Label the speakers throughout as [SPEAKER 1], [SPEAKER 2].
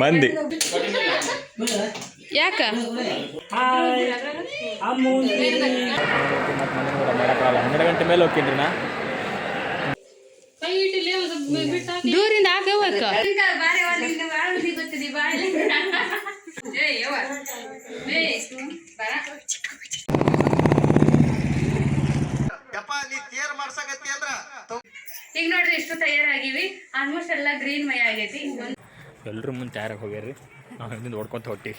[SPEAKER 1] ಮಂದಿ
[SPEAKER 2] ಯಾಕ
[SPEAKER 1] ಹನ್ನೆರಡು ಗಂಟೆ ಮೇಲೆ ಹೋಗ್ತೀನಿ ನಾ
[SPEAKER 2] ದೂರಿಂದ ಹಾಕಬೇಕು ಈಗ ನೋಡ್ರಿ ಇಷ್ಟು ತಯಾರಾಗಿವಿ ಆಲ್ಮೋಸ್ಟ್ ಎಲ್ಲ ಗ್ರೀನ್ ಮೈ ಆಗೈತಿ
[SPEAKER 1] ಎಲ್ಲರೂ ಮುಂದೆ ತಯಾರಾಗಿ ಹೋಗ್ಯಾರ್ರಿ ನಾವು ಹಿಂದಿಂದ ಓಡ್ಕೊಂತ ಹೊಟ್ಟಿವಿ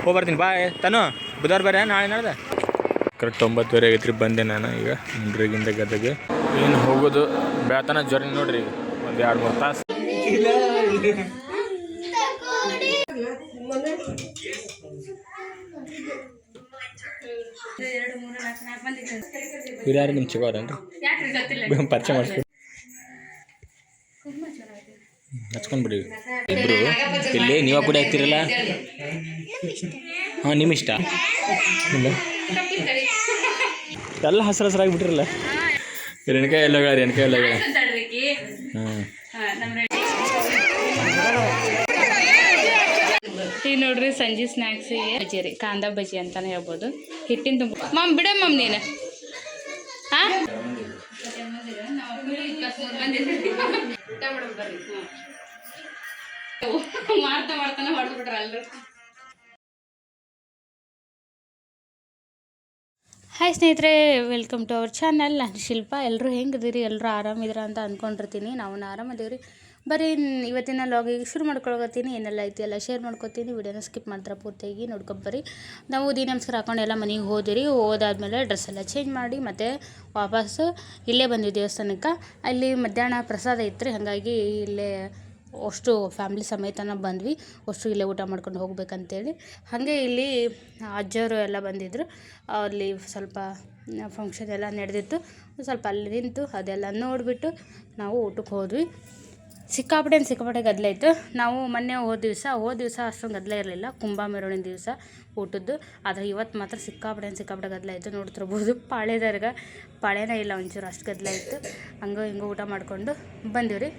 [SPEAKER 1] ಹೋಗ್ಬರ್ತೀನಿ ಬಾಯ್ ತನು ಬುಧವಾರ ಬೇರೆ ನಾಳೆ ನಾಡ್ದೆ ಕರೆಕ್ಟ್ 9:30 ಆಗೈತ್ರಿ ಬಂದೆ ನಾನು ಈಗ ಮುಂಡ್ರಿಗಿಂದ ಗದಗೆ ಏನು ಹೋಗೋದು ಬೆಳತನ ಜರ್ನಿ ನೋಡ್ರಿ ಈಗ ಒಂದು 2-3 ತಾಸು ಯಾರು ನಿಮ್ಮ ಚಿಗೋರನ್ರಿ ಪರಿಚಯ ಮಾಡಿಸ್ಬಿಡಿ ಹಚ್ಕೊಂಡ್ಬಿಡಿ ಇಬ್ರು ಇಲ್ಲಿ ನೀವ ಕೂಡ ಆಗ್ತಿರಲ್ಲ ಹಾಂ ನಿಮ್ಮ ಇಷ್ಟ ಇಲ್ಲ ಎಲ್ಲ ಹಸಿರು ಹಸಿರಾಗಿಬಿಟ್ರಲ್ಲ ರೆಣಕಾಯಿ ಎಲ್ಲ ರೆಣಕಾಯಿ ಎಲ್ಲ ಹಾಂ
[SPEAKER 2] ಈಗ ನೋಡ್ರಿ ಸಂಜೆ ಸ್ನ್ಯಾಕ್ಸಿಗೆ ಬಜ್ಜಿ ರೀ ಕಾಂದ ಬಜ್ಜಿ ಅಂತಾನೆ ಹೇಳ್ಬೋದು ಹಿಟ್ಟಿನ ತುಂಬ ಮಮ್ ಬಿಡ ಮಮ್ ನೀನು ಹಾಂ ಮಾಡ್ತಾನೆ ಹೊಡೆದು ಬಿಟ್ರ ಅಲ್ರಿ ಹಾಯ್ ಸ್ನೇಹಿತರೆ ವೆಲ್ಕಮ್ ಟು ಅವರ್ ಚಾನಲ್ ನಾನು ಶಿಲ್ಪ ಎಲ್ಲರೂ ಹೆಂಗಿದ್ದೀರಿ ಎಲ್ಲರೂ ಆರಾಮಿದ್ದೀರಾ ಅಂತ ಅಂದ್ಕೊಂಡಿರ್ತೀನಿ ನಾವು ಆರಾಮದೀವ್ರಿ ಬರೀ ಇವತ್ತಿನ ಲಾಗಿಗೆ ಶುರು ಮಾಡ್ಕೊಳಕತ್ತೀನಿ ಏನೆಲ್ಲ ಐತಿ ಎಲ್ಲ ಶೇರ್ ಮಾಡ್ಕೊತೀನಿ ವಿಡಿಯೋನ ಸ್ಕಿಪ್ ಮಾಡ್ತಾರೆ ಪೂರ್ತಿಯಾಗಿ ನೋಡ್ಕೊಬರ್ರಿ ನಾವು ದಿ ನಮಸ್ಕಾರ ಹಾಕೊಂಡು ಎಲ್ಲ ಮನೆಗೆ ಹೋದಿರಿ ಹೋದಾದ್ಮೇಲೆ ಡ್ರೆಸ್ ಎಲ್ಲ ಚೇಂಜ್ ಮಾಡಿ ಮತ್ತು ವಾಪಸ್ಸು ಇಲ್ಲೇ ಬಂದ್ವಿ ದೇವಸ್ಥಾನಕ್ಕೆ ಅಲ್ಲಿ ಮಧ್ಯಾಹ್ನ ಪ್ರಸಾದ ಇತ್ತು ರೀ ಹಾಗಾಗಿ ಇಲ್ಲೇ ಅಷ್ಟು ಫ್ಯಾಮ್ಲಿ ಸಮೇತನ ಬಂದ್ವಿ ಅಷ್ಟು ಇಲ್ಲೇ ಊಟ ಮಾಡ್ಕೊಂಡು ಹೋಗ್ಬೇಕಂತೇಳಿ ಹಾಗೆ ಇಲ್ಲಿ ಅಜ್ಜವರು ಎಲ್ಲ ಬಂದಿದ್ದರು ಅಲ್ಲಿ ಸ್ವಲ್ಪ ಫಂಕ್ಷನ್ ಎಲ್ಲ ನಡೆದಿತ್ತು ಸ್ವಲ್ಪ ಅಲ್ಲಿ ನಿಂತು ಅದೆಲ್ಲ ನೋಡಿಬಿಟ್ಟು ನಾವು ಊಟಕ್ಕೆ ಹೋದ್ವಿ ಸಿಕ್ಕಾಪಟ್ಟೆ ಗದ್ದಲ ಇತ್ತು ನಾವು ಮೊನ್ನೆ ಹೋದ ದಿವಸ ಅಷ್ಟೊಂದು ಗದ್ದಲ ಇರಲಿಲ್ಲ ಕುಂಭ ಮೆರವಣಿಗೆ ದಿವಸ ಊಟದ್ದು ಆದರೆ ಇವತ್ತು ಮಾತ್ರ ಸಿಕ್ಕಾಪಟ್ಟೆ ಗದ್ದಲ ಇತ್ತು ನೋಡ್ತಿರ್ಬೋದು ಪಾಳ್ಯನ ಇಲ್ಲ ಒಂಚೂರು ಅಷ್ಟು ಗದ್ದಲ ಇತ್ತು ಹಂಗೋ ಹಿಂಗೋ ಊಟ ಮಾಡಿಕೊಂಡು ಬಂದಿವ್ರಿ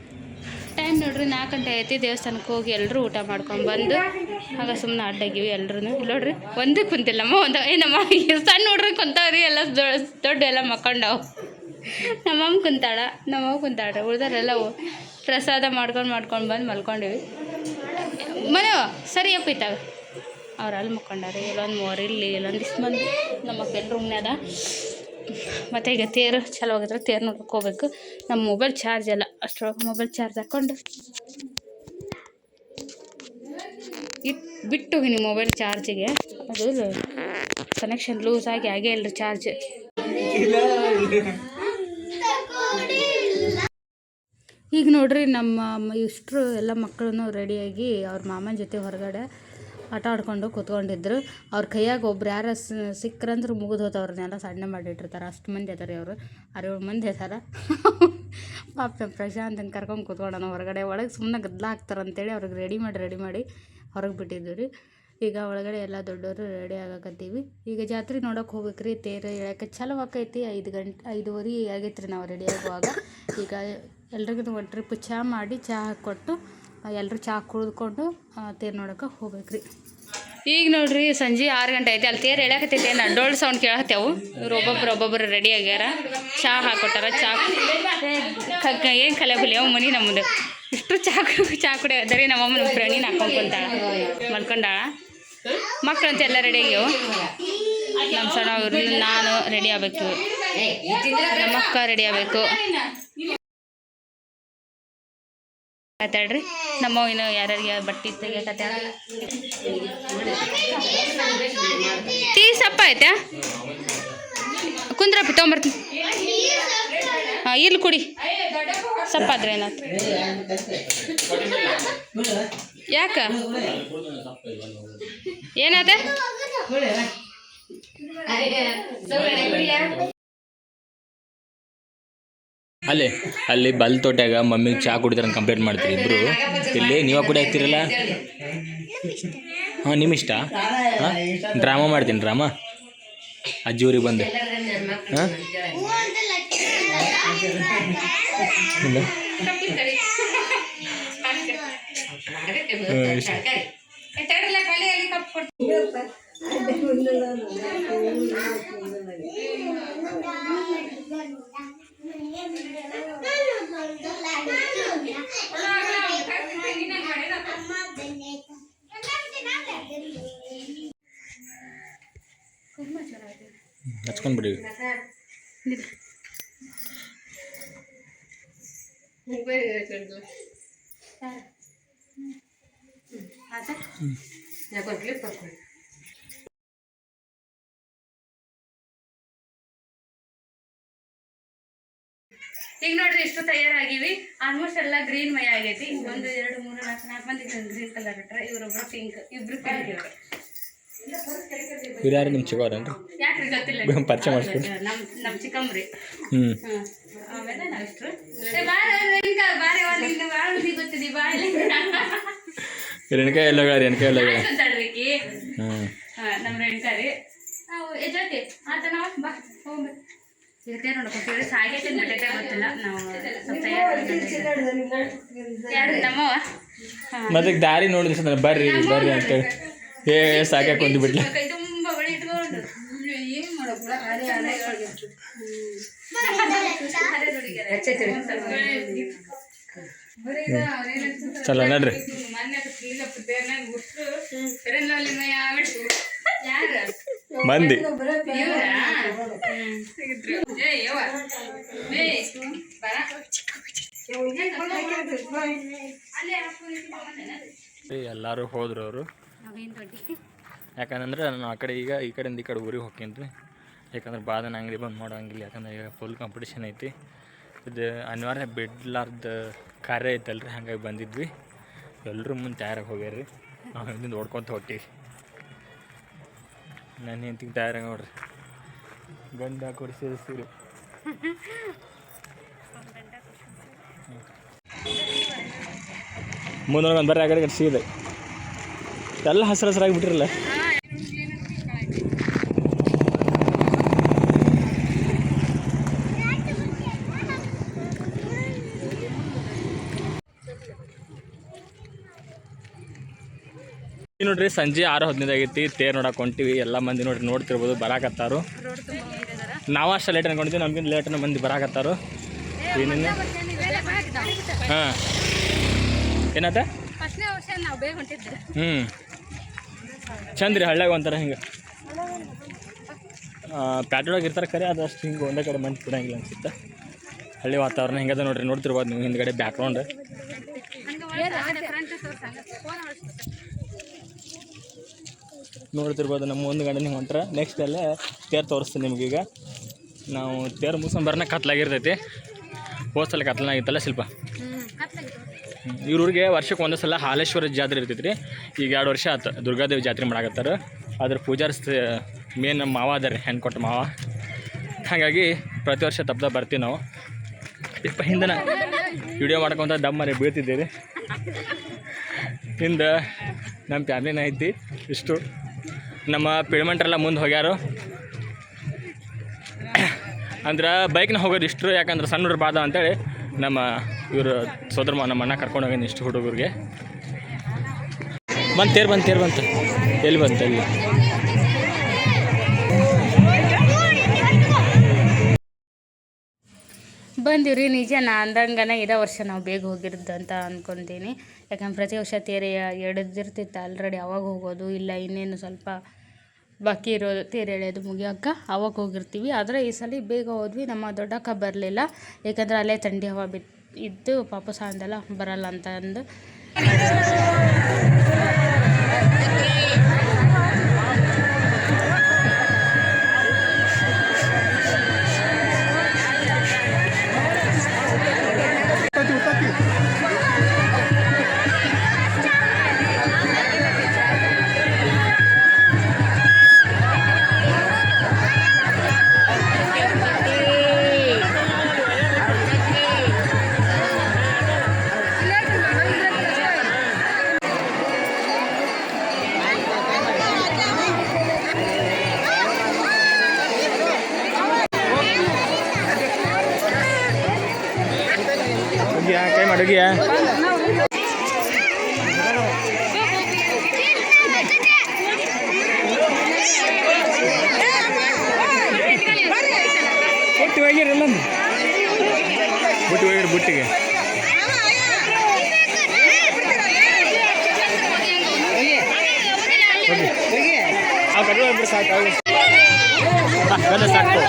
[SPEAKER 2] ಟೈಮ್ ನೋಡ್ರಿ 4 ಗಂಟೆ ಐತಿ ದೇವಸ್ಥಾನಕ್ಕೆ ಹೋಗಿ ಎಲ್ಲರೂ ಊಟ ಮಾಡ್ಕೊಂಡು ಬಂದು ಆಗ ಸುಮ್ಮನೆ ಅಡ್ಡಾಗಿವಿ ಎಲ್ಲರೂ ನೋಡ್ರಿ ಒಂದೇ ಕುಂತಿಲ್ಲಮ್ಮ ಒಂದು ಏನಮ್ಮ ಸಣ್ಣ ನೋಡ್ರಿ ಕುಂತಾವ್ರಿ ಎಲ್ಲ ದೊಡ್ಡ ಎಲ್ಲ ಮಕ್ಕೊಂಡವು ನಮ್ಮಮ್ಮ ಕುಂತಾಳ ಉಳ್ದಾರೆಲ್ಲ ಪ್ರಸಾದ ಮಾಡ್ಕೊಂಡು ಬಂದು ಮಲ್ಕೊಂಡಿವಿ ಮನೆ ಸರಿ ಅಪ್ಪಿತ್ತಾಗ ಅವ್ರು ಅಲ್ಲಿ ಮಕ್ಕೊಂಡಾರೆ ಇಲ್ಲೊಂದು 3 ಇಲ್ಲಿ ಇಲ್ಲೊಂದಿಷ್ಟು ಮಂದಿ ನಮ್ಮ ಮಕ್ಕಳು ರೂಮ್ನಾಗ ಮತ್ತು ಈಗ ತೇರು ಚಲೋ ಆಗಿದ್ರೆ ತೇರು ನೋಡ್ಕೊಂಡು ಹೋಗ್ಬೇಕು ನಮ್ಮ ಮೊಬೈಲ್ ಚಾರ್ಜ್ ಎಲ್ಲ ಅಷ್ಟರೊಳಗೆ ಮೊಬೈಲ್ ಚಾರ್ಜ್ ಹಾಕ್ಕೊಂಡು ಬಿಟ್ಟು ಹೋಗಿನಿ ಮೊಬೈಲ್ ಚಾರ್ಜಿಗೆ ಅದು ಕನೆಕ್ಷನ್ ಲೂಸ್ ಆಗಿ ಆಗೇ ಇಲ್ಲರಿ ಚಾರ್ಜ್ ಈಗ ನೋಡ್ರಿ ನಮ್ಮ ಇಷ್ಟರು ಎಲ್ಲ ಮಕ್ಕಳನ್ನು ರೆಡಿಯಾಗಿ ಅವ್ರ ಮಾಮನ ಜೊತೆ ಹೊರಗಡೆ ಆಟ ಆಡ್ಕೊಂಡು ಕೂತ್ಕೊಂಡಿದ್ರು ಅವ್ರ ಕೈಯಾಗ ಒಬ್ರು ಯಾರು ಸಿಕ್ಕರಂದ್ರೆ ಮುಗಿದು ಹೋತವ್ರನ್ನೆಲ್ಲ ಸಣ್ಣ ಮಾಡಿಟ್ಟಿರ್ತಾರೆ ಅಷ್ಟು ಮಂದಿ ಅದಾರೆ ಅವರು 6-7 ಮಂದಿ ಅದಾರ ಪಾಪ ಪ್ರಶಾಂತನ ಕರ್ಕೊಂಡು ಕೂತ್ಕೊಂಡನ ಹೊರಗಡೆ ಒಳಗೆ ಸುಮ್ಮನೆ ಗದ್ದಲ ಹಾಕ್ತಾರಂತೇಳಿ ಅವ್ರಿಗೆ ರೆಡಿ ಮಾಡಿ ಹೊರಗೆ ಬಿಟ್ಟಿದ್ದು ರೀ ಈಗ ಒಳಗಡೆ ಎಲ್ಲ ದೊಡ್ಡವರು ರೆಡಿ ಆಗಕತ್ತೀವಿ ಈಗ ಜಾತ್ರೆ ನೋಡೋಕೆ ಹೋಗ್ಬೇಕ್ರಿ ತೇರು ಎಳಕ್ಕೆ ಚಲೋ ಆಕೈತಿ 5:30 ಆಗೈತೆ ರೀ ನಾವು ರೆಡಿ ಆಗುವಾಗ ಈಗ ಎಲ್ರಿಗೂ ಒಂದು ಟ್ರಿಪ್ ಚಹಾ ಮಾಡಿ ಚಹಾ ಕೊಟ್ಟು ಎಲ್ಲರೂ ಚಹಾ ಕುಡಿದ್ಕೊಂಡು ತೇರು ನೋಡೋಕೆ ಹೋಗ್ಬೇಕ್ರಿ ಈಗ ನೋಡ್ರಿ ಸಂಜೆ 6 ಗಂಟೆ ಐತಿ ಅಲ್ಲಿ ತೇರು ಎಳ್ಯಾಕತ್ತೈತಿ ಏನು ಡೋಲ್ ಸೌಂಡ್ ಕೇಳತ್ತೇವು ಇವ್ರು ಒಬ್ಬೊಬ್ಬರು ರೆಡಿ ಆಗ್ಯಾರ ಚಹಾ ಹಾಕೊಟ್ಟಾರ ಚಹಾ ಏನು ಕಲೆ ಅವು ಮನೆ ನಮ್ಮದು ಇಷ್ಟು ಚಹಾ ಕುಡಿ ಅದರಿ ನಮ್ಮಮ್ಮ ಪ್ರಣೀನ ಹಾಕೊಂಡು ಮಲ್ಕೊಂಡಾಳ ಮಕ್ಕಳಂತ ಎಲ್ಲ ರೆಡಿ ಆಗ್ಯಾವು ನಮ್ಮ ಸಣ್ಣ ನಾನು ರೆಡಿ ಆಗಬೇಕು ನಮ್ಮ ಅಕ್ಕ ರೆಡಿ ಆಗಬೇಕು ಮಾತಾಡ್ರಿ ನಮ್ಮ ಇನ್ನು ಯಾರ್ಯಾರಿಗೆ ಬಟ್ಟೆ ತೆಗಿಯಕತ್ತಾಳ ಟೀ ಸಪ್ಪ ಐತಾ ಕುಂದ್ರಪ್ಪಿ ತೊಗೊಂಬರ್ತೀನಿ ಇಲ್ಲಿ ಕುಡಿ ಸಪ್ಪಾದ್ರೆ ಏನಾಯ್ತು ಯಾಕ ಏನಾದ
[SPEAKER 1] ಅಲ್ಲಿ ಬಲ್ ತೋಟ್ಯಾಗ ಮಮ್ಮಿಗೆ ಚಹಾ ಕುಡಿತಾರೆ ಕಂಪ್ಲೇಂಟ್ ಮಾಡ್ತೀರಿ ಇಬ್ರು ಇಲ್ಲಿ ನೀವ ಕೂಡ ಆಗ್ತಿರಲ್ಲ ಹಾಂ ನಿಮ್ಮ ಇಷ್ಟ ಹಾಂ ಡ್ರಾಮಾ ಮಾಡ್ತೀನಿ ಡ್ರಾಮಾ ಅಜ್ಜಿ ಊರಿಗೆ ಬಂದೆ ಹಾಂ ಇಲ್ಲ ಹಚ್ಕೊಂಡ್ಬಿಡಿ.
[SPEAKER 2] ಈಗ ನೋಡ್ರಿ ಇಷ್ಟು ತಯಾರಾಗಿವಿ. ಆಲ್ಮೋಸ್ಟ್ ಎಲ್ಲ ಗ್ರೀನ್ ಮೈ ಆಗೈತಿ. 1 2 3 4 4 ಮಂದಿ ಗ್ರೀನ್ ಕಲರ್ ಇಟ್ರೆ ಇವ್ರೊಬ್ರು ಪಿಂಕ್, ಇಬ್ರು ಪಿಂಕ್.
[SPEAKER 1] ಇವ್ರು ಯಾರು ನಿಮ್ಮ ಚಿಕ್ಕವ್ರೇನ್ರಿ?
[SPEAKER 2] ಯಾಕ್ರಿ ಗೊತ್ತಿಲ್ಲ,
[SPEAKER 1] ಪರಿಚಯ ಮಾಡಿಸ್ಕೊಡಿ.
[SPEAKER 2] ನಮ್ಮ ಚಿಕ್ಕಮ್ರಿ. ಆಮೇಲೆ ನಾವಿಷ್ಟು ಗೊತ್ತಿದ್ದೀವಿ ಬಾಳೆ
[SPEAKER 1] ರೆಣಕಾಯಿ ಎಲ್ಲ
[SPEAKER 2] ತಡ್ರಿಕಿ. ನಮ್ಮ ರೆಣಕಾರಿ ನಾವು ಎಜಾತಿ ಆತ ನಾವು ಬಾ ಹೋಗ್ಬೇಕು. ಈಗ ನೋಡ್ಕೊತೀವಿ ಸಾಗೈತೆ ನಡೀತೆ ಗೊತ್ತಿಲ್ಲ. ನಾವು ಯಾರು ನಮ್ಮವ
[SPEAKER 1] ಮತ್ತೆ ದಾರಿ ನೋಡಿದ್ರೆ ಬರ್ರಿ ಬರ್ರಿ ಅಂತ ಸಾಕಾಗಿ ಕೊಂದು ಬಿಡ್ಲಿ.
[SPEAKER 2] ಕೈ ತುಂಬ ಬಳಿ ಇಟ್ಕೊಂಡು ಏನು ಮಾಡೋಲ್ಲ.
[SPEAKER 1] ಚಲ ನಡ್ರಿ. ಮಂದಿ ಎಲ್ಲರೂ ಹೋದ್ರು ಅವರು. ಯಾಕಂದ್ರೆ ನಾನು ಆ ಕಡೆ ಈಗ ಈ ಕಡೆಯಿಂದ ಈ ಕಡೆ ಊರಿಗೆ ಹೋಗ್ತೀನಿ ರೀ. ಯಾಕಂದ್ರೆ ಬಾದನ ಅಂಗಡಿ ಬಂದು ಮಾಡೋಂಗಿಲ್ಲ. ಯಾಕಂದ್ರೆ ಈಗ ಫುಲ್ ಕಾಂಪಿಟೇಷನ್ ಐತಿ. ಇದು ಅನಿವಾರ್ಯ ಬಿಡ್ಲಾರ್ದ ಕಾರ್ಯ ಐತಲ್ರಿ, ಹಾಗಾಗಿ ಬಂದಿದ್ವಿ. ಎಲ್ಲರೂ ಮುಂದೆ ತಯಾರಾಗಿ ಹೋಗ್ಯಾರ್ರಿ. ನಾವು ಹಿಂದಿಂದ ಓಡ್ಕೊತ ಹೊಟ್ಟೀವಿ. ನಾನು ಹೆಂತಿಗೆ ತಯಾರಾಗಿ ನೋಡ್ರಿ, ಗಂಡ ಕೊಡಿಸಿದ ಸೀರೆ. ಮುಂದೆ ಒಂದು ಬರ್ರಿ ಆ ಕಡೆ ಸೀರೆ ಎಲ್ಲ ಹಸಿರು ಹಸಿರಾಗಿ ಬಿಟ್ಟಿರಲ್ಲ. ನೋಡ್ರಿ ಸಂಜೆ 6:15 ಆಗೈತಿ. ತೇರು ನೋಡಕ್ಕೆ ಹೊಂಟಿವಿ. ಎಲ್ಲ ಮಂದಿ ನೋಡ್ರಿ ನೋಡ್ತಿರ್ಬೋದು ಬರಾಕತ್ತಾರು. ನಾವು ಅಷ್ಟೇ ಲೇಟ್ ಅನ್ಕೊಂಡಿದ್ವಿ, ನಮ್ಗಿಂತ ಲೇಟನ್ನ ಮಂದಿ ಬರಾಕತ್ತಾರು. ಏನೇನು ಹಾಂ ಏನತ್ತ ಚಂದ ರೀ. ಹಳ್ಳ್ಯಾಗ ಒಂಥರ ಹಿಂಗೆ ಪ್ಯಾಟೊಳಗೆ ಇರ್ತಾರೆ ಖರೆ, ಅದು ಅಷ್ಟು ಹಿಂಗೆ ಒಂದೇ ಕಡೆ ಮಂದಿ ಬಿಡಂಗಿಲ್ಲ ಅನ್ಸುತ್ತೆ. ಹಳ್ಳಿ ವಾತಾವರಣ ಹಿಂಗದ ನೋಡ್ರಿ, ನೋಡ್ತಿರ್ಬೋದು ನೀವು ಹಿಂದ್ಗಡೆ ಬ್ಯಾಕ್ಗ್ರೌಂಡ್. ನೋಡ್ತಿರ್ಬೋದು ನಮ್ಮ ಒಂದು ಗಂಟೆ ನೀವು ಹೊಂಟ್ರೆ ನೆಕ್ಸ್ಟ್ ಅಲ್ಲೇ ತೇರು ತೋರಿಸ್ತೀನಿ ನಿಮಗೀಗ. ನಾವು ತೇರು ಮುಗಿಸ್ಕೊಂಡು ಬರೋಣ ಕತ್ಲಾಗಿರ್ತೈತಿ. ಹೋದ್ಸಲ ಕತ್ಲಾಗಿತ್ತಲ್ಲ ಶಿಲ್ಪ. ಇವ್ರಿಗೆ ವರ್ಷಕ್ಕೆ ಒಂದೇ ಸಲ ಹಾಲೇಶ್ವರ ಜಾತ್ರೆ ಇರ್ತೈತಿ ರೀ. ಈಗ 2 ವರ್ಷ ಆಯ್ತು ದುರ್ಗಾದೇವಿ ಜಾತ್ರೆ ಮಾಡಾಕತ್ತಾರ. ಅದ್ರ ಪೂಜಾರ್ಸ್ ಮೇನ್ ನಮ್ಮ ಮಾವ ಅದ ರೀ, ಹೆಣ್ಣು ಕೊಟ್ಟ ಮಾವ. ಹಾಗಾಗಿ ಪ್ರತಿ ವರ್ಷ ತಪ್ಪದ ಬರ್ತೀವಿ ನಾವು. ಹಿಂದೆ ವಿಡಿಯೋ ಮಾಡ್ಕೊತ ದಮ್ಮನೆ ಬೀಳ್ತಿದ್ದೀರಿ. ಹಿಂದೆ ನಮ್ಮ ಫ್ಯಾಮಿಲಿನ ಐತಿ. ಇಷ್ಟು ನಮ್ಮ ಪೇಮೆಂಟ್ರೆಲ್ಲ ಮುಂದೆ ಹೋಗ್ಯಾರು. ಅಂದ್ರೆ ಬೈಕ್ನ ಹೋಗೋದು ಇಷ್ಟು, ಯಾಕಂದ್ರೆ ಸಣ್ಣ ಹುಡುಗರು ಬಾದ ಅಂತೇಳಿ ನಮ್ಮ ಇವರು ಸೋದರ ನಮ್ಮ ಅಣ್ಣ ಕರ್ಕೊಂಡು ಹೋಗಿನಿ ಇಷ್ಟು ಹುಡುಗರಿಗೆ. ತೇರು ಬಂತು ಎಲ್ಲಿ ಬಂತು ಎಲ್ಲಿ
[SPEAKER 2] ಬಂದಿವ್ರಿ. ನಿಜ ನಾ ಅಂದಂಗನ ಇದೇ ವರ್ಷ ನಾವು ಬೇಗ ಹೋಗಿರೋದು ಅಂತ ಅಂದ್ಕೊತೀನಿ. ಯಾಕಂದ್ರೆ ಪ್ರತಿ ವರ್ಷ ತೇರು ಎಳೆದಿರ್ತಿತ್ತು ಆಲ್ರೆಡಿ, ಅವಾಗ ಹೋಗೋದು ಇಲ್ಲ ಇನ್ನೇನು ಸ್ವಲ್ಪ ಬಾಕಿ ಇರೋದು ತೇರು ಎಳೆಯೋದು ಮುಗಿಯೋಕೆ ಅವಾಗ ಹೋಗಿರ್ತೀವಿ. ಆದರೆ ಈ ಸಲ ಬೇಗ ಹೋದ್ವಿ. ನಮ್ಮ ದೊಡ್ಡಕ್ಕ ಬರಲಿಲ್ಲ, ಯಾಕಂದ್ರೆ ಅಲ್ಲೇ ಥಂಡಿ ಹವಾ ಇದ್ದು ಪಾಪ ಸಾಂದೆಲ್ಲ ಬರಲ್ಲ ಅಂತ ಅಂದು.
[SPEAKER 1] ಟೈಮ್ ಅಡುಗೆ ಬುಟ್ಟಿ ಹೋಗಿರಲ್ಲ ಬುಟ್ಟಿ ಹೋಗಿರಿ ಬುಟ್ಟಿಗೆ ಸಾಕು ಸಾಕು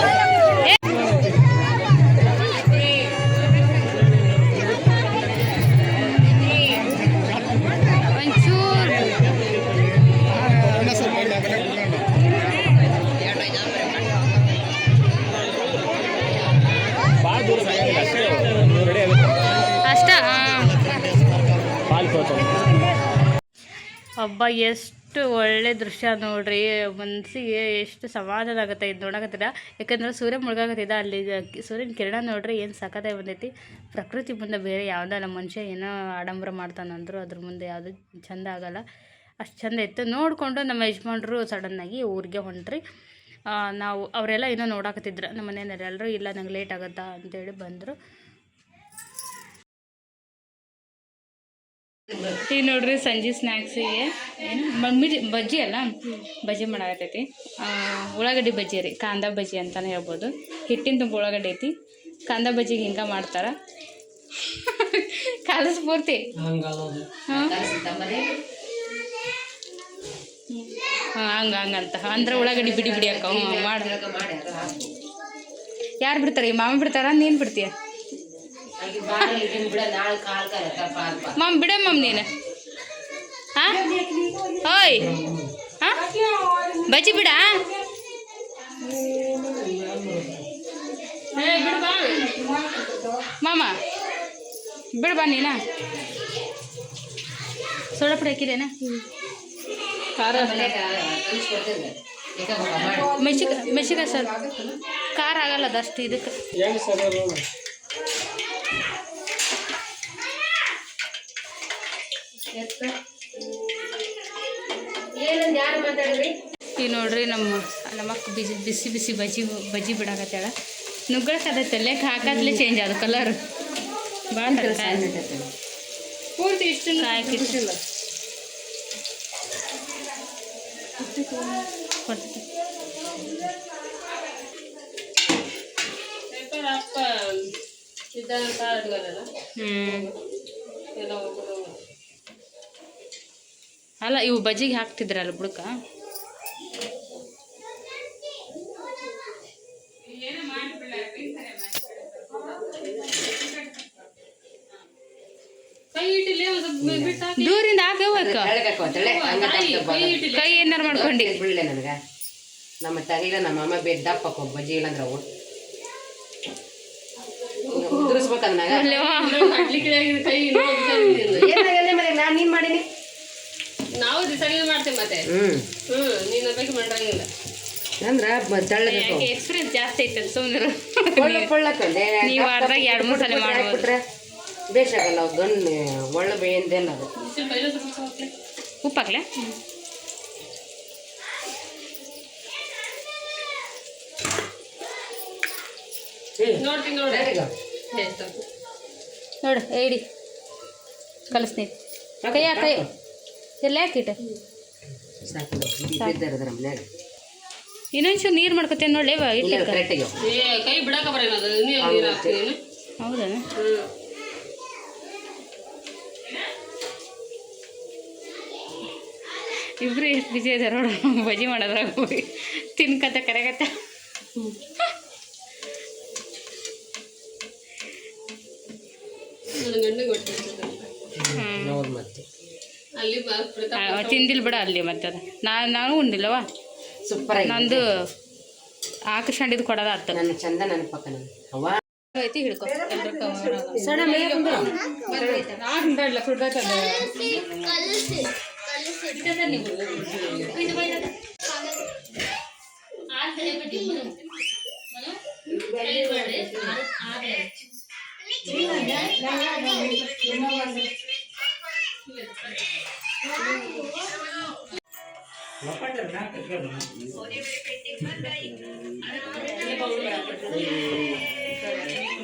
[SPEAKER 2] ಹಬ್ಬ ಎಷ್ಟು ಒಳ್ಳೆ ದೃಶ್ಯ ನೋಡ್ರಿ, ಮನಸ್ಸಿಗೆ ಎಷ್ಟು ಸಮಾಧಾನ ಆಗುತ್ತೆ ಇದು ನೋಡಕತ್ತಿದ. ಯಾಕಂದ್ರೆ ಸೂರ್ಯ ಮುಳುಗಾಕತ್ತಿದ, ಅಲ್ಲಿ ಸೂರ್ಯನ ಕಿರಣ ನೋಡ್ರಿ ಏನು ಸಖತ್ತಾಗಿ ಬಂದೈತಿ. ಪ್ರಕೃತಿ ಮುಂದೆ ಬೇರೆ ಯಾವುದಲ್ಲ, ಮನುಷ್ಯ ಏನೋ ಆಡಂಬರ ಮಾಡ್ತಾನಂದ್ರು ಅದ್ರ ಮುಂದೆ ಯಾವುದು ಚಂದ ಆಗಲ್ಲ. ಅಷ್ಟು ಚಂದ ಇತ್ತು. ನೋಡಿಕೊಂಡು ನಮ್ಮ ಯಜಮಾನ್ರು ಸಡನ್ನಾಗಿ ಊರಿಗೆ ಹೊಂಟ್ರಿ. ನಾವು ಅವರೆಲ್ಲ ಏನೋ ನೋಡಾಕತ್ತಿದ್ರು ನಮ್ಮ ಮನೆಯಲ್ಲಿ ಎಲ್ಲರೂ. ಇಲ್ಲ ನಂಗೆ ಲೇಟ್ ಆಗುತ್ತಾ ಅಂತೇಳಿ ಬಂದರು. ಈಗ ನೋಡ್ರಿ ಸಂಜೆ ಸ್ನ್ಯಾಕ್ಸಿಗೆ ಏನು ಬಜ್ಜಿ ಅಲ್ಲ, ಬಜ್ಜಿ ಮಾಡಾಕತ್ತೈತಿ. ಉಳ್ಳಾಗಡ್ಡಿ ಬಜ್ಜಿ ರೀ, ಕಾಂದ ಬಜ್ಜಿ ಅಂತಲೇ ಹೇಳ್ಬೋದು. ಹಿಟ್ಟಿನ ತುಂಬ ಉಳ್ಳಾಗಡ್ಡಿ ಐತಿ, ಕಾಂದ ಬಜ್ಜಿಗೆ ಹಿಂಗೆ ಮಾಡ್ತಾರೆ. ಕಾಲ ಸ್ಫೂರ್ತಿ ಹಂಗಂತ ಅಂದ್ರೆ ಉಳ್ಳಾಗಡ್ಡಿ ಬಿಡಿ ಬಿಡಿ ಅಕ್ಕ ಮಾಡ. ಯಾರು ಬಿಡ್ತಾರೆ? ಮಾಮ ಬಿಡ್ತಾರ, ನೀನು ಬಿಡ್ತೀಯ? ಮಮ್ ಬಿಡ ಮಮ್ ನೀನು. ಹಾಂ ಓಯ್ ಹಾಂ ಬಜ್ಜಿ ಬಿಡ ಬಿಡ್ಬಾ ಮಾಮ, ಬಿಡ್ಬಾ ನೀನ. ಸೋಡಾ ಪುಡಿ ಹಾಕಿದೇನ? ಮೆಣಸಿಕಾಯಿ ಸರ್ ಖಾರ ಆಗಲ್ಲ ಅದಷ್ಟು ಇದಕ್ಕೆ. ಈಗ ನೋಡ್ರಿ ನಮ್ಮಕ್ಕ ಬಿಸಿ ಬಿಸಿ ಬಜ್ಜಿ ಬಿಡಾಕತ್ತಾಳ. ನುಗ್ಗಳಕ್ಕೆ ಅದ ತಲೆಗೆ ಹಾಕತ್ಲೆ ಚೇಂಜ್ ಆದ ಕಲರ್ ಭಾಳ ಪೂರ್ತಿ ಇಷ್ಟು ಕಾಯಕ್ಕಿಲ್ಲ. ಅಲ್ಲ ಇವು ಬಜ್ಜಿಗೆ ಹಾಕ್ತಿದ್ರಲ್ಲ ಬುಡಕ. ದೂರಿಂದ ಕೈ ಏನಾರು ಮಾಡ್ಕೊಂಡು ಬಿಡ್ಲೆ ನನಗೆ. ನಮ್ಮ ತಂಗಿಲ ನಮ್ಮ ಅಮ್ಮ ಬೆದ್ದಪ್ಪ ಬಜ್ಜಿ ಇಲ್ಲಂದ್ರೆ ಅವು ನೀನ್ ಮಾಡೀನಿ. ನಾವು ದಿವಸ ಮಾಡ್ತೇವೆ ಮತ್ತೆ ನೀನು ಬೇಕು ಮಾಡಂಗಿಲ್ಲ ಅಂದ್ರೆ ಎಕ್ಸ್ಪೀರಿಯನ್ಸ್ ಜಾಸ್ತಿ ಐತೆ. ಸುಮ್ಮನೆ ನೀವು ವಾರದಾಗ 2-3 ಸಲ ಮಾಡ್ಬಿಟ್ರೆ ಬೇಸಾಗಲ್ಲ. ಗಣ್ಣು ಒಳ್ಳೆ ಬೇಯಿಂದೇನು ಅದು. ಉಪ್ಪು ಹಾಕ್ಲೆ? ನೋಡ್ತೀನಿ ನೋಡು ಏಡಿ ಕಲಿಸ್ತೀನಿ. ಕೈ ಕೈ ಎಲ್ಲ ಯಾಕಿಟ್ಟ ಇನ್ನೊಂಚೂರು ನೀರು ಮಾಡ್ಕೊತೇನೆ ನೋಡಿ. ಕೈ ಬಿಡಾಕ ಹೌದಾ? ಇಬ್ರು ಎಷ್ಟು ಬಿಜಿ ಇದಾರೆ ನೋಡು ಬಜ್ಜಿ ಮಾಡೋದ್ರಾಗ ಹೋಗಿ ತಿನ್ಕತ್ತ ಕರೆಗತ್ತ. ತಿಂದಿಲ್ಲ ಬಿಡ ಅಲ್ಲಿ ಮತ್ತೆ ಅದು ನಾನು ಉಂಡಿಲ್ಲವ. ಸೂಪರ್ ನಂದು ಆಕರ್ಷಣಿದು ಕೊಡೋದ ಆತ. ನನ್ನ ಚಂದ ನನ್ನ ಪಕ್ಕ ಐತಿ ಹಿಡ್ಕೊ.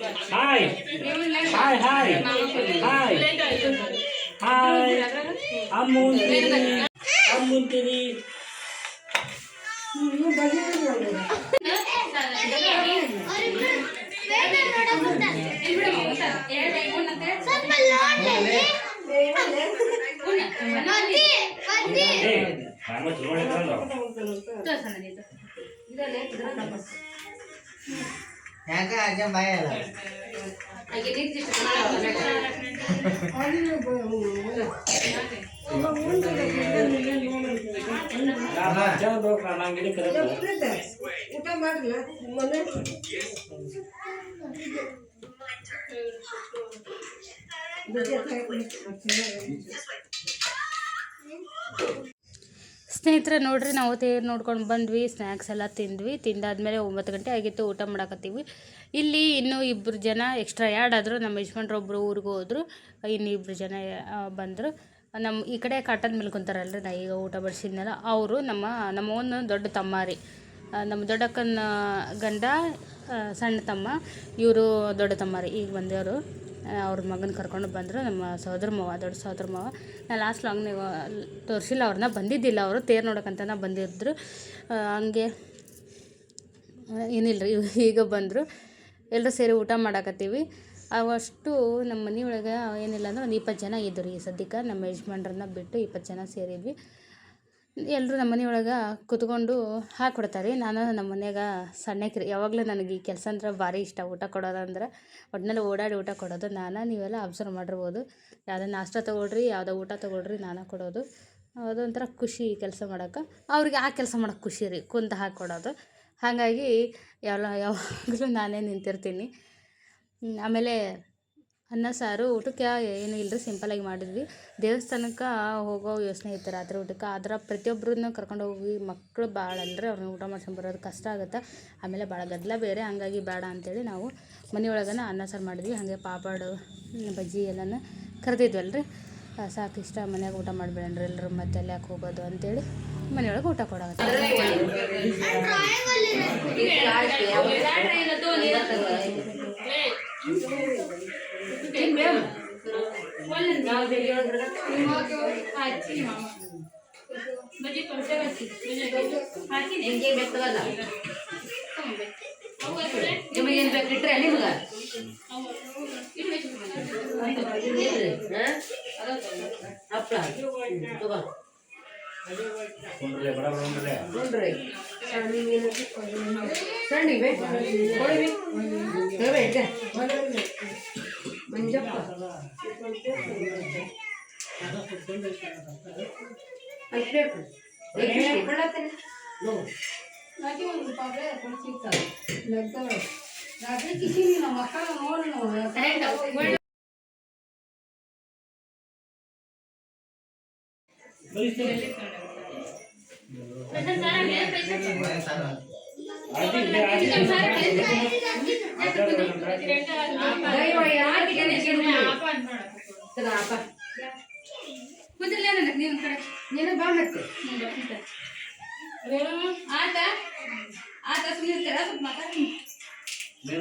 [SPEAKER 1] ಹಾಯ್ ಹಾಯ್ ಹಾಯ್ ಹಾಯ್ ಹಾಯ್ ಅಮ್ಮಂತೀನಿ
[SPEAKER 3] ಊಟ ಮಾಡಿಲ್ಲ ಮನೆ
[SPEAKER 2] ಸ್ನೇಹಿತರೆ ನೋಡ್ರಿ ನಾವು ತೇರು ನೋಡ್ಕೊಂಡು ಬಂದ್ವಿ, ಸ್ನ್ಯಾಕ್ಸ್ ಎಲ್ಲ ತಿಂದ್ವಿ. ತಿಂದಾದ್ಮೇಲೆ 9 ಗಂಟೆ ಆಗಿತ್ತು, ಊಟ ಮಾಡಕತ್ತೀವಿ. ಇಲ್ಲಿ ಇನ್ನೂ 2 ಜನ ಎಕ್ಸ್ಟ್ರಾ ಆ್ಯಡ್ ಆದರು. ನಮ್ಮ ಯಜಮಾನ್ರೊಬ್ಬರು ಊರಿಗೆ ಹೋದರು, ಇನ್ನು 2 ಜನ ಬಂದರು. ನಮ್ಮ ಈ ಕಡೆ ಕಾಟನ್ ಮೇಲೆ ಕುಂತಾರಲ್ರಿ, ನಾ ಈಗ ಊಟ ಬಡಿಸಿದ್ನಲ್ಲ ಅವರು ನಮ್ಮ ಒಂದು ದೊಡ್ಡ ತಮ್ಮ ರೀ. ನಮ್ಮ ದೊಡ್ಡಕ್ಕನ ಗಂಡ ಸಣ್ಣ ತಮ್ಮ, ಇವರು ದೊಡ್ಡ ತಮ್ಮ ರೀ. ಈಗ ಬಂದವರು ಅವ್ರ ಮಗನ ಕರ್ಕೊಂಡು ಬಂದರು. ನಮ್ಮ ಸಹೋದರ ಮಾವ, ದೊಡ್ಡ ಸಹೋದರ ಮಾವ. ನಾನು ಲಾಸ್ಟ್ ಲಾಂಗ್ ನೀವು ತೋರಿಸಿಲ್ಲ ಅವ್ರನ್ನ, ಬಂದಿದ್ದಿಲ್ಲ ಅವರು, ತೇರು ನೋಡೋಕ್ಕಂತನ ಬಂದಿದ್ರು. ಹಂಗೆ ಏನಿಲ್ಲ ರೀ, ಈಗ ಬಂದರು. ಎಲ್ಲರೂ ಸೇರಿ ಊಟ ಮಾಡಾಕತ್ತೀವಿ. ಅವಷ್ಟು ನಮ್ಮ ಮನೆಯೊಳಗೆ ಏನಿಲ್ಲ ಅಂದ್ರೆ ಒಂದು 20 ಜನ ಇದ್ದರು ರೀ. ಸದ್ಯಕ್ಕೆ ನಮ್ಮ ಯಜಮಾನ್ರನ್ನ ಬಿಟ್ಟು 20 ಜನ ಸೇರಿದ್ವಿ. ಎಲ್ಲರೂ ನಮ್ಮ ಮನೆಯೊಳಗೆ ಕೂತ್ಕೊಂಡು ಹಾಕ್ಕೊಡ್ತಾರೆ. ನಾನು ನಮ್ಮ ಮನ್ಯಾಗ ಸಣ್ಣಕ್ರಿ, ಯಾವಾಗಲೂ ನನಗೆ ಈ ಕೆಲಸ ಅಂದ್ರೆ ಭಾರಿ ಇಷ್ಟ. ಊಟ ಕೊಡೋದಂದ್ರೆ ಒಟ್ಟಿನಲ್ಲಿ ಓಡಾಡಿ ಊಟ ಕೊಡೋದು ನೀವೆಲ್ಲ ಅಬ್ಸರ್ವ್ ಮಾಡಿರ್ಬೋದು. ಯಾವುದೋ ನಾಷ್ಟ ತೊಗೊಳ್ರಿ, ಯಾವುದೋ ಊಟ ತೊಗೊಳ್ರಿ, ಕೊಡೋದು. ಅದೊಂಥರ ಖುಷಿ ಕೆಲಸ ಮಾಡೋಕೆ. ಅವ್ರಿಗೆ ಆ ಕೆಲಸ ಮಾಡೋಕೆ ಖುಷಿ ರೀ, ಕುಂತು ಹಾಕ್ಕೊಡೋದು. ಹಾಗಾಗಿ ಯಾವಾಗಲೂ ನಾನೇ ನಿಂತಿರ್ತೀನಿ. ಆಮೇಲೆ ಅನ್ನ ಸಾರು ಊಟಕ್ಕೆ ಏನೂ ಇಲ್ಲರಿ, ಸಿಂಪಲಾಗಿ ಮಾಡಿದ್ವಿ. ದೇವಸ್ಥಾನಕ್ಕೆ ಹೋಗೋ ಯೋಚನೆ ಇತ್ತು ರಾತ್ರಿ ಊಟಕ್ಕೆ. ಆದ್ರೆ ಪ್ರತಿಯೊಬ್ಬರನ್ನು ಕರ್ಕೊಂಡು ಹೋಗಿ ಮಕ್ಕಳು ಭಾಳ ಅಲ್ಲರಿ, ಅವ್ರನ್ನ ಊಟ ಮಾಡ್ಸ್ಕೊಂಡು ಬರೋದು ಕಷ್ಟ ಆಗುತ್ತೆ. ಆಮೇಲೆ ಭಾಳ ಗದ್ದಲ ಬೇರೆ, ಹಂಗಾಗಿ ಬೇಡ ಅಂಥೇಳಿ ನಾವು ಮನೆಯೊಳಗನ ಅನ್ನ ಸಾರು ಮಾಡಿದ್ವಿ. ಹಾಗೆ ಪಾಪಡು ಬಜ್ಜಿ ಎಲ್ಲನೂ ಕರೆದಿದ್ವಲ್ರಿ. ಸಾಕು ಇಷ್ಟ, ಮನ್ಯಾಗ ಊಟ ಮಾಡಿಬಿಡಣ್ರಿ ಎಲ್ಲರೂ, ಮತ್ತೆ ಅಲ್ಲಿ ಯಾಕೆ ಹೋಗೋದು ಅಂತೇಳಿ ಮನೆಯೊಳಗೆ ಊಟ ಕೊಡೋದು.
[SPEAKER 3] ಮಂಜಪ್ಪ ರಾತ್ರಿ ಕಿಸಿ ನಮ್ಮ ಮಕ್ಕಳ ನೋಡಿ ನೀನು ಬಾ ಮತ್ತೆ ಆತ ಆತ ಸುಮ್ಮನೆ ಸ್ವಲ್ಪ ಮಾತಾಡಿ.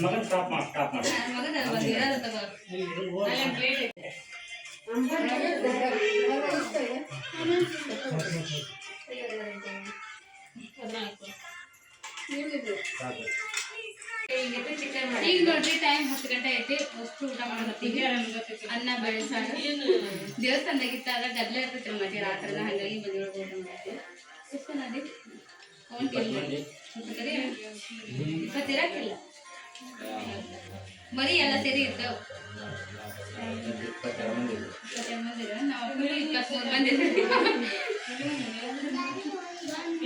[SPEAKER 3] ಮಗನ ಸ್ಟಾಪ್ ಮಾಡಿ ಮಗನ ಒಂದು ಇರೋದು ತಗೋ. ಈಗ ನೋಡ್ರಿ ಟೈಮ್ 10 ಗಂಟೆ ಐತಿ, ಅಷ್ಟು ಊಟ ಮಾಡತ್ತೀವಿ. ಅನ್ನ ಬೇಳೆ ಸಾರು ದೇವಸ್ಥಾನದಾಗಿತ್ತ, ಆಗ ಗದ್ದಲ ಇರ್ತೈತಿ ಮತ್ತೆ ರಾತ್ರಿನ, ಹಾಗಾಗಿ ಮನೆಯೊಳಗೆ ಊಟ ಮಾಡ್ತೀವಿ. ಎಷ್ಟು ನದಿ ಇವತ್ತಿರಕ್ಕಿಲ್ಲ, ಮರಿ ಎಲ್ಲ ಸೇರಿ ಇರ್ತಾವ. 22 ಮಂದಿ, ನಾವು 23 ಮಂದಿ ಇರ್ತೀವಿ.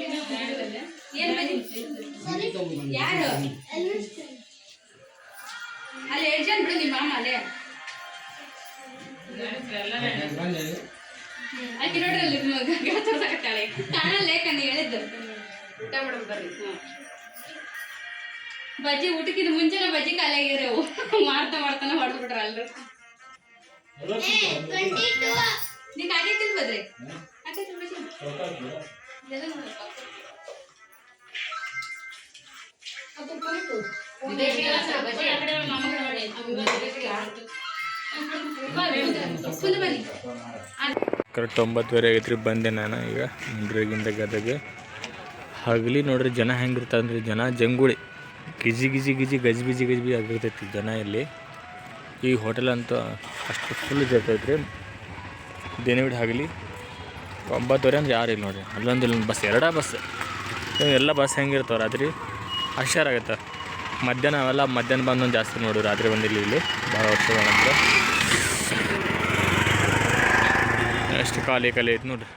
[SPEAKER 3] ಏನ್ ಯಾರು ಅಲ್ಲಿ 7 ಜನ ಬಿಡು, ನಿಮ್ಮ ಮಾಮ ಅಲ್ಲೇ ಆಕೆ ನೋಡ್ರಿ ಅಲ್ಲಿ ತೋರ್ಸಕತ್ತಾಳೆ, ಕಾಣಲ್ಲ ಕಣ್ಣು ಹೇಳಿದ್ದು. ಊಟ ಮಾಡೋದು ಬರ್ರಿ. ಬಜ್ಜಿ ಊಟಕ್ಕಿಂತ ಮುಂಚೆನೆ ಬಜ್ಜಿ ಖಾಲಿ ಆಗಿರವು, ಮಾಡ್ತಾನೆ ಹೊಡೆದು ಬಿಟ್ರ ಅಲ್ರು. ನೀನ್ ಆಗೈತಿಲ್ ಬದ್ರಿ, ಆಗೈತಿಲ್ ಬಜ್ಜಿ ಎಲ್ಲ ನೋಡಪ್ಪ.
[SPEAKER 1] ಕರೆಕ್ಟ್ 9:30 ಆಗೈತೆ ರೀ. ಬಂದೆ ನಾನು ಈಗ ಮುಂಡ್ರಿಗಿಂದ ಗದಗ. ಹಗಲಿ ನೋಡ್ರಿ ಜನ ಹೆಂಗಿರ್ತಂದ್ರಿ, ಜನ ಜಂಗುಳಿ ಗಿಜಿ ಗಿಜಿ ಗಿಜಿ ಗಜ್ಬಿಜಿ ಆಗಿರ್ತೈತಿ ಜನ ಇಲ್ಲಿ. ಈ ಹೋಟೆಲ್ ಅಂತೂ ಅಷ್ಟು ಫುಲ್ ಇರ್ತೈತೆ ರೀ. ದಿನವಿಡ ಹಗಲಿ 9:30 ಅಂದ್ರೆ ಯಾರು ಇಲ್ಲ ನೋಡಿರಿ. ಇಲ್ಲೊಂದು ಬಸ್, ಎರಡೇ ಬಸ್. ಎಲ್ಲ ಬಸ್ ಹೆಂಗಿರ್ತಾವೆ ರಾತ್ರಿ ಹುಷಾರಾಗತ್ತೆ. ಮಧ್ಯಾಹ್ನ ಅವೆಲ್ಲ ಮಧ್ಯಾಹ್ನ ಬಂದೊಂದು ಜಾಸ್ತಿ ನೋಡಿ, ರಾತ್ರಿ ಬಂದಿಲ್ಲ ಇಲ್ಲಿ ಭಾಳ ವರ್ಷಗಳ ನಂತರ. ಎಷ್ಟು ಖಾಲಿ ಐತೆ ನೋಡಿರಿ.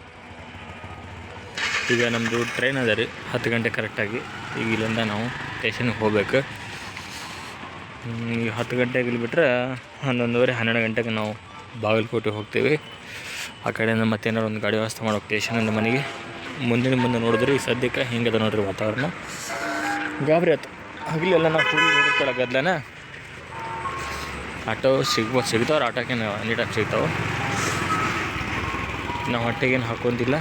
[SPEAKER 1] ಈಗ ನಮ್ಮದು ಟ್ರೈನ್ ಅದ ರೀ 10 ಗಂಟೆ ಕರೆಕ್ಟಾಗಿ. ಈಗ ಇಲ್ಲಿಂದ ನಾವು ಸ್ಟೇಷನ್ಗೆ ಹೋಗ್ಬೇಕು. ಈಗ 10 ಗಂಟೆಗೆ ಇಲ್ಲಿ ಬಿಟ್ಟರೆ 11:30 12 ಗಂಟೆಗೆ ನಾವು ಬಾಗಲಕೋಟೆ ಹೋಗ್ತೀವಿ. ಆ ಕಡೆಯಿಂದ ಮತ್ತೇನಾರು ಒಂದು ಗಾಡಿ ವ್ಯವಸ್ಥೆ ಮಾಡೋಕೆ ಸ್ಟೇಷನಿಂದ ಮನೆಗೆ. ಮುಂದೆ ನೋಡಿದ್ರಿ ಈಗ ಸದ್ಯಕ್ಕೆ ಹಿಂಗದ ನೋಡ್ರಿ ವಾತಾವರಣ. ಗಾಬರಿ ಆಯ್ತು. ಹಗಲೆಲ್ಲ ನಾವು ಫುಲ್ ನೋಡ್ಕೊಳ್ಳೋ ಗದ್ದಲನ. ಆಟೋ ಸಿಗ್ತಾವ್ರೆ, ಆಟೋಕ್ಕೇನು ನೀಟಾಗಿ ಸಿಗ್ತಾವೆ. ನಾವು ಹೊಟ್ಟೆಗೇನು ಹಾಕೊಂದಿಲ್ಲ.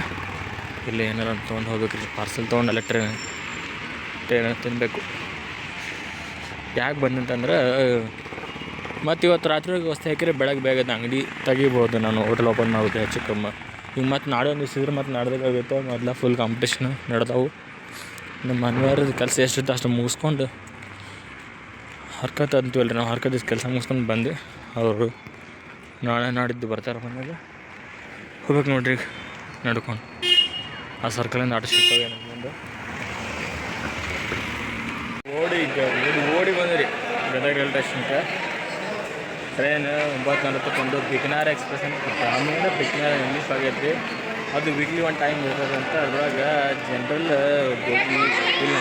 [SPEAKER 1] ಇಲ್ಲ ಏನಾರು ತೊಗೊಂಡು ಹೋಗ್ಬೇಕು ರೀ, ಪಾರ್ಸೆಲ್ ತೊಗೊಂಡಲ್ಲ ಟ್ರೈನ್ ತಿನ್ನಬೇಕು. ಯಾಕೆ ಬಂದಂತಂದ್ರೆ ಮತ್ತು ಇವತ್ತು ರಾತ್ರಿ ವ್ಯವಸ್ಥೆ ಹಾಕಿದ್ರೆ ಬೆಳಗ್ಗೆ ಬೇಗ ಅಂಗಡಿ ತೆಗಿಬೋದು, ನಾನು ಹೋಟೆಲ್ ಓಪನ್ ಆಗುತ್ತೆ ಹೆಚ್ಚು ಕಮ್ಮಿ. ಈಗ ಮತ್ತು ನಾಳೆ ಒಂದು ದಿವಸ ಮತ್ತು ನಾಡ್ದಾಗುತ್ತೆ. ಮೊದಲ ಫುಲ್ ಕಾಂಪಿಟೇಷನ್ ನಡೆದವು. ನಮ್ಮ ಮನೆಯವ್ರದ್ದು ಕೆಲಸ ಎಷ್ಟಿತ್ತು ಅಷ್ಟು ಮುಗಿಸ್ಕೊಂಡು ಹರ್ಕತ್ ಅಂತೀವಲ್ಲ ರೀ, ನಾವು ಹರ್ಕತ್ ದಿವಸ ಕೆಲಸ ಮುಗಿಸ್ಕೊಂಡು ಬಂದು ಅವರು ನಾಳೆ ನಾಡಿದ್ದು ಬರ್ತಾರೆ. ಮನೆಯಾಗ ಹೋಗ್ಬೇಕು ನೋಡ್ರಿ ಈಗ ನಡ್ಕೊಂಡು. ಆ ಸರ್ಕಲಿಂದ ಆಟೋ ಸಿಗ್ತವೆ ನಮ್ಮದು. ಓಡಿ ಬಂದ್ರಿ ಗದಗ ರೈಲ್ವೆ ಸ್ಟೇಷನ್ಗೆ. ಟ್ರೈನ್ 9:40 ಬಿಕನಾರ್ ಎಕ್ಸ್ಪ್ರೆಸ್ ಅಂತ ಆಮೇಲೆ ಬಿಕನಾರ್ ಇಂಗ್ಲೀಷ್ ಆಗೈತೆ. ಅದು ವೀಕ್ಲಿ ಒಂದು ಟೈಮ್ ಇರ್ತದೆ ಅಂತ. ಅದ್ರೊಳಗೆ ಜನರಲ್ ಬೋಗಿ ಇಲ್ಲ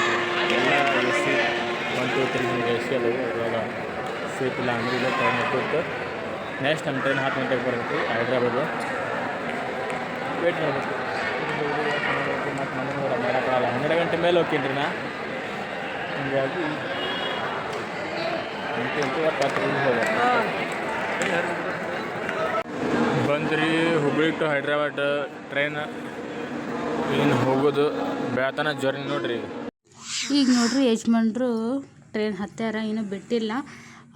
[SPEAKER 1] ಎಲ್ಲ AC 1 2 3 AC ಅದಾವೆ. ಅದ್ರೊಳಗೆ ಸೀಟ್ ಇಲ್ಲ ಅಂದ್ರೆ ಇಲ್ಲ ಟ್ರೈನ್ ಇರ್ತಿತ್ತು. ನೆಕ್ಸ್ಟ್ ನಮ್ಮ ಟ್ರೈನ್ 10 ಗಂಟೆಗೆ ಬರ್ತೈತಿ ಹೈದ್ರಾಬಾದು. ವೇಟ್ ಮಾಡಬೇಕು. ಮತ್ತು ಮನೆಗೆ ಮಾಡೋಕ್ಕಾಗಲ್ಲ, 12 ಗಂಟೆ ಮೇಲೆ ಹೋಗ್ತೀನಿ ರೀ ನಾ. ಹೀಗಾಗಿ ಬಂದ್ರಿ ಹುಬ್ಳಿ ಟು ಹೈದ್ರಾಬಾದ್ ಟ್ರೈನ್ ಏನು ಹೋಗೋದು ಬೆಳತನ ಜರ್ನಿ ನೋಡ್ರಿ.
[SPEAKER 2] ಈಗ ನೋಡ್ರಿ ಯಜಮಾನ್ರು ಟ್ರೈನ್ ಹತ್ಯಾರ, ಇನ್ನೂ ಬಿಟ್ಟಿಲ್ಲ.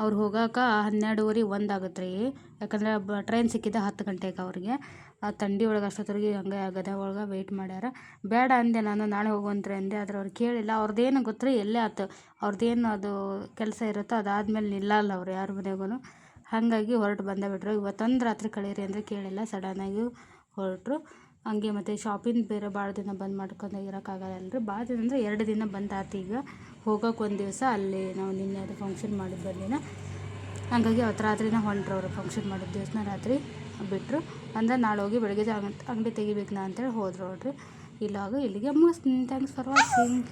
[SPEAKER 2] ಅವ್ರು ಹೋಗೋಕೆ 12:30 1 ಆಗುತ್ತೆ ರೀ. ಯಾಕಂದ್ರೆ ಟ್ರೈನ್ ಸಿಕ್ಕಿದ್ದ 10 ಗಂಟೆಗೆ ಅವ್ರಿಗೆ. ಆ ಥಂಡಿ ಒಳಗೆ ಅಷ್ಟೊತ್ತರಿಗೆ ಹಂಗೆ ಗದಗ ಒಳಗೆ ವೆಯ್ಟ್ ಮಾಡ್ಯಾರ. ಬೇಡ ಅಂದೆ ನಾನು, ನಾಳೆ ಹೋಗುವಂತ್ರಿ ಅಂದೆ. ಆದ್ರೆ ಅವ್ರು ಕೇಳಿಲ್ಲ. ಅವ್ರದ್ದೇನು ಗೊತ್ತ್ರಿ, ಎಲ್ಲೇ ಆಯ್ತು ಅವ್ರದ್ದೇನು ಅದು ಕೆಲಸ ಇರುತ್ತೋ ಅದಾದ್ಮೇಲೆ ನಿಲ್ಲಲ್ಲ ಅವ್ರು ಯಾರ ಮನೆಗೂ. ಹಾಗಾಗಿ ಹೊರಟು ಬಂದೇ ಬಿಟ್ರು. ಇವತ್ತೊಂದು ರಾತ್ರಿ ಕಳೀರಿ ಅಂದರೆ ಕೇಳಿಲ್ಲ, ಸಡನ್ನಾಗಿ ಹೊರಟರು. ಹಂಗೆ ಮತ್ತು ಶಾಪಿಂಗ್ ಬೇರೆ ಭಾಳ ದಿನ ಬಂದ್ ಮಾಡ್ಕೊಂಡು ಇರೋಕ್ಕಾಗಲ್ಲರಿ. ಭಾಳ ದಿನ ಅಂದರೆ 2 ದಿನ ಬಂದ್ ಆಯ್ತು. ಈಗ ಹೋಗೋಕೆ ಒಂದು ದಿವಸ ಅಲ್ಲಿ ನಾವು ನಿನ್ನೆ ಅದು ಫಂಕ್ಷನ್ ಮಾಡಿದ ಬಂದಿನ, ಹಾಗಾಗಿ ಅವತ್ತು ರಾತ್ರಿನ ಹೊಂಟ್ರು ಅವರು. ಫಂಕ್ಷನ್ ಮಾಡಿದ ದಿವಸನ ರಾತ್ರಿ ಬಿಟ್ಟರು. ಅಂದರೆ ನಾಳೆ ಹೋಗಿ ಬೆಳಗ್ಗೆ ಅಂಗಡಿ ತೆಗಿಬೇಕು ನಾ ಅಂತೇಳಿ ಹೋದ್ರು ನೋಡ್ರಿ. ಇಲ್ಲಿಗೆ ಮುಗಿಸ್ತೀನಿ. Thanks for watching.